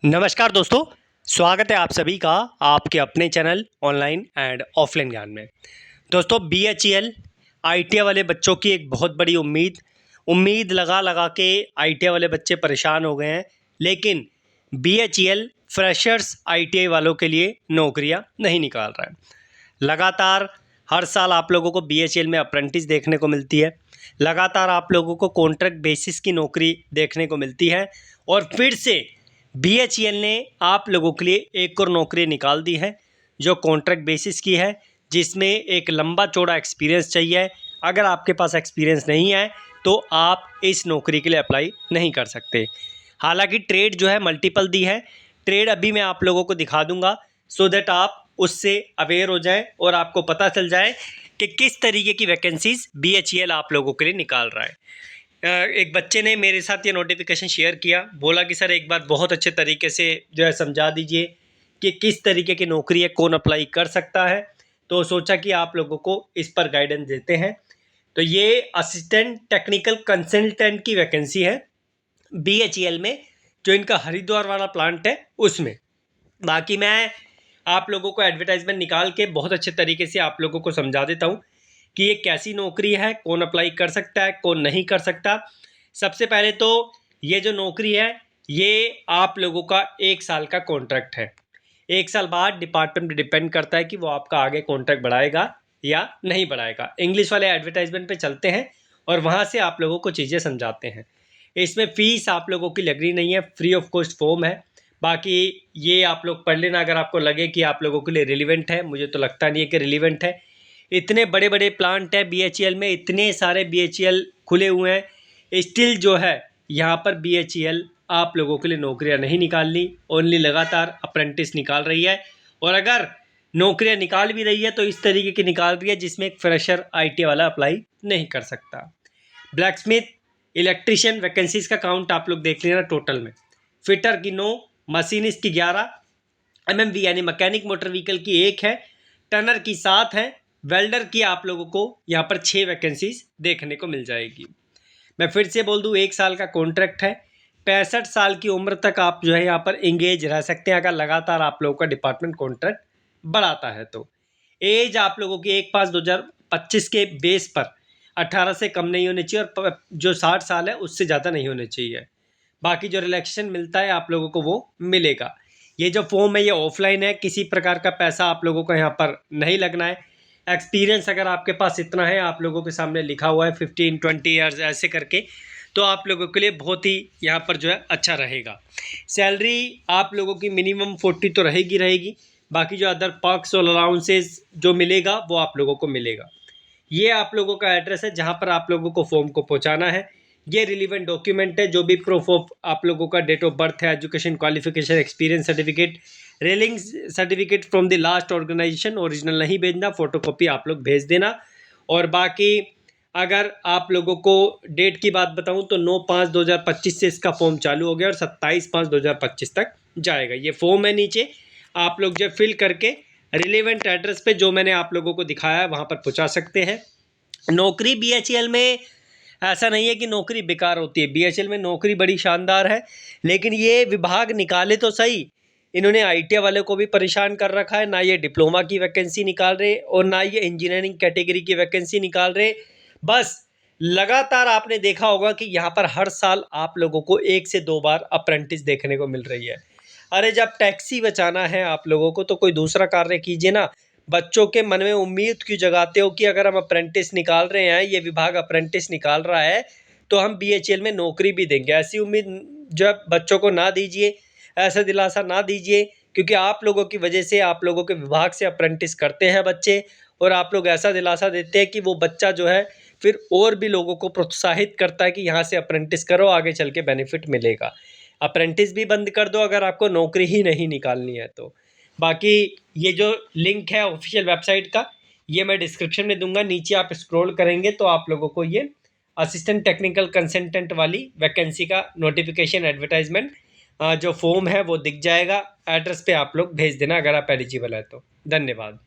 नमस्कार दोस्तों, स्वागत है आप सभी का आपके अपने चैनल ऑनलाइन एंड ऑफलाइन ज्ञान में। दोस्तों, BHEL ITI वाले बच्चों की एक बहुत बड़ी उम्मीद लगा लगा के ITI वाले बच्चे परेशान हो गए हैं। लेकिन BHEL फ्रेशर्स ITI वालों के लिए नौकरियां नहीं निकाल रहा है। लगातार हर साल आप लोगों को BHEL में अप्रेंटिस देखने को मिलती है, लगातार आप लोगों को कॉन्ट्रैक्ट बेसिस की नौकरी देखने को मिलती है और फिर से BHEL ने आप लोगों के लिए एक और नौकरी निकाल दी है जो कॉन्ट्रैक्ट बेसिस की है, जिसमें एक लंबा चौड़ा एक्सपीरियंस चाहिए। अगर आपके पास एक्सपीरियंस नहीं है तो आप इस नौकरी के लिए अप्लाई नहीं कर सकते। हालांकि ट्रेड जो है मल्टीपल दी है, ट्रेड अभी मैं आप लोगों को दिखा दूंगा सो दैट आप उससे अवेयर हो जाएं और आपको पता चल जाए कि किस तरीके की वैकेंसीज BHEL आप लोगों के लिए निकाल रहा है। एक बच्चे ने मेरे साथ ये नोटिफिकेशन शेयर किया, बोला कि सर एक बार बहुत अच्छे तरीके से जो है समझा दीजिए कि किस तरीके की नौकरी है, कौन अप्लाई कर सकता है। तो सोचा कि आप लोगों को इस पर गाइडेंस देते हैं। तो ये असिस्टेंट टेक्निकल कंसल्टेंट की वैकेंसी है BHEL में, जो इनका हरिद्वार वाला प्लांट है उसमें। बाकी मैं आप लोगों को एडवर्टाइजमेंट निकाल के बहुत अच्छे तरीके से आप लोगों को समझा देता हूँ कि ये कैसी नौकरी है, कौन अप्लाई कर सकता है, कौन नहीं कर सकता। सबसे पहले तो ये जो नौकरी है ये आप लोगों का 1 साल का कॉन्ट्रैक्ट है। 1 साल बाद डिपार्टमेंट पे डिपेंड करता है कि वो आपका आगे कॉन्ट्रैक्ट बढ़ाएगा या नहीं बढ़ाएगा। इंग्लिश वाले एडवर्टाइजमेंट पे चलते हैं और वहाँ से आप लोगों को चीज़ें समझाते हैं। इसमें फ़ीस आप लोगों की लगनी नहीं है, फ्री ऑफ कॉस्ट फॉर्म है। बाकी ये आप लोग पढ़ लेना अगर आपको लगे कि आप लोगों के लिए रिलीवेंट है। मुझे तो लगता नहीं है कि रिलीवेंट है। इतने बड़े बड़े प्लांट है BHEL में, इतने सारे BHEL खुले हुए हैं, स्टिल जो है यहाँ पर BHEL आप लोगों के लिए नौकरियाँ नहीं निकालनी, ओनली लगातार अप्रेंटिस निकाल रही है। और अगर नौकरियाँ निकाल भी रही है तो इस तरीके की निकाल रही है जिसमें एक फ्रेशर IT वाला अप्लाई नहीं कर सकता। ब्लैक स्मिथ, इलेक्ट्रिशियन वैकेंसीज का काउंट आप लोग देख लेना टोटल में। फिटर की 9, मशीनिस्ट की 11, MMV यानी मैकेनिक मोटर व्हीकल की 1 है, टनर की 7 है, वेल्डर की आप लोगों को यहाँ पर 6 वैकेंसीज देखने को मिल जाएगी। मैं फिर से बोल दूँ, 1 साल का कॉन्ट्रैक्ट है। 65 साल की उम्र तक आप जो है यहाँ पर इंगेज रह सकते हैं अगर लगातार आप लोगों का डिपार्टमेंट कॉन्ट्रैक्ट बढ़ाता है तो। एज आप लोगों की 1/5/2025 के बेस पर 18 से कम नहीं होनी चाहिए और जो 60 साल है उससे ज़्यादा नहीं होने चाहिए। बाकी जो रिलैक्सेशन मिलता है आप लोगों को वो मिलेगा। ये जो फॉर्म है ये ऑफलाइन है, किसी प्रकार का पैसा आप लोगों को यहाँ पर नहीं लगना है। एक्सपीरियंस अगर आपके पास इतना है, आप लोगों के सामने लिखा हुआ है 15-20 ईयर्स ऐसे करके, तो आप लोगों के लिए बहुत ही यहाँ पर जो है अच्छा रहेगा। सैलरी आप लोगों की मिनिमम 40 तो रहेगी। बाकी जो अदर पर्क्स और अलाउंसेस जो मिलेगा वो आप लोगों को मिलेगा। ये आप लोगों का एड्रेस है जहाँ पर आप लोगों को फॉर्म को पहुँचाना है। ये रिलीवेंट डॉक्यूमेंट है, जो भी प्रूफ ऑफ आप लोगों का डेट ऑफ बर्थ है, education qualification, experience certificate, relieving certificate from the last organisation, original नहीं भेजना, फोटोकॉपी आप लोग भेज देना। और बाकी अगर आप लोगों को डेट की बात बताऊं तो 9/5/2025 से इसका फॉर्म चालू हो गया और 27/5/2025 तक जाएगा। ये फॉर्म है, नीचे आप लोग जो फिल करके रिलेवेंट एड्रेस पे जो मैंने आप लोगों को दिखाया है वहाँ पर पहुँचा सकते हैं। नौकरी BHEL में ऐसा नहीं है कि नौकरी बेकार होती है। BHEL में नौकरी बड़ी शानदार है, लेकिन ये विभाग निकाले तो सही, इन्होंने ITI वाले को भी परेशान कर रखा है। ना ये डिप्लोमा की वैकेंसी निकाल रहे और ना ये इंजीनियरिंग कैटेगरी की वैकेंसी निकाल रहे। बस लगातार आपने देखा होगा कि यहाँ पर हर साल आप लोगों को 1 से 2 बार अप्रेंटिस देखने को मिल रही है। अरे जब टैक्सी बचाना है आप लोगों को तो कोई दूसरा कार्य कीजिए ना। बच्चों के मन में उम्मीद क्यों जगाते हो कि अगर हम अप्रेंटिस निकाल रहे हैं, ये विभाग अप्रेंटिस निकाल रहा है तो हम BHEL में नौकरी भी देंगे। ऐसी उम्मीद जब बच्चों को ना दीजिए, ऐसा दिलासा ना दीजिए, क्योंकि आप लोगों की वजह से आप लोगों के विभाग से अप्रेंटिस करते हैं बच्चे और आप लोग ऐसा दिलासा देते हैं कि वो बच्चा जो है फिर और भी लोगों को प्रोत्साहित करता है कि यहाँ से अप्रेंटिस करो, आगे चल के बेनिफिट मिलेगा। अप्रेंटिस भी बंद कर दो अगर आपको नौकरी ही नहीं निकालनी है तो। बाकी ये जो लिंक है ऑफिशियल वेबसाइट का, ये मैं डिस्क्रिप्शन में दूंगा। नीचे आप स्क्रॉल करेंगे तो आप लोगों को ये असिस्टेंट टेक्निकल कंसल्टेंट वाली वैकेंसी का नोटिफिकेशन एडवर्टाइजमेंट जो फॉर्म है वो दिख जाएगा। एड्रेस पे आप लोग भेज देना अगर आप एलिजिबल है तो। धन्यवाद।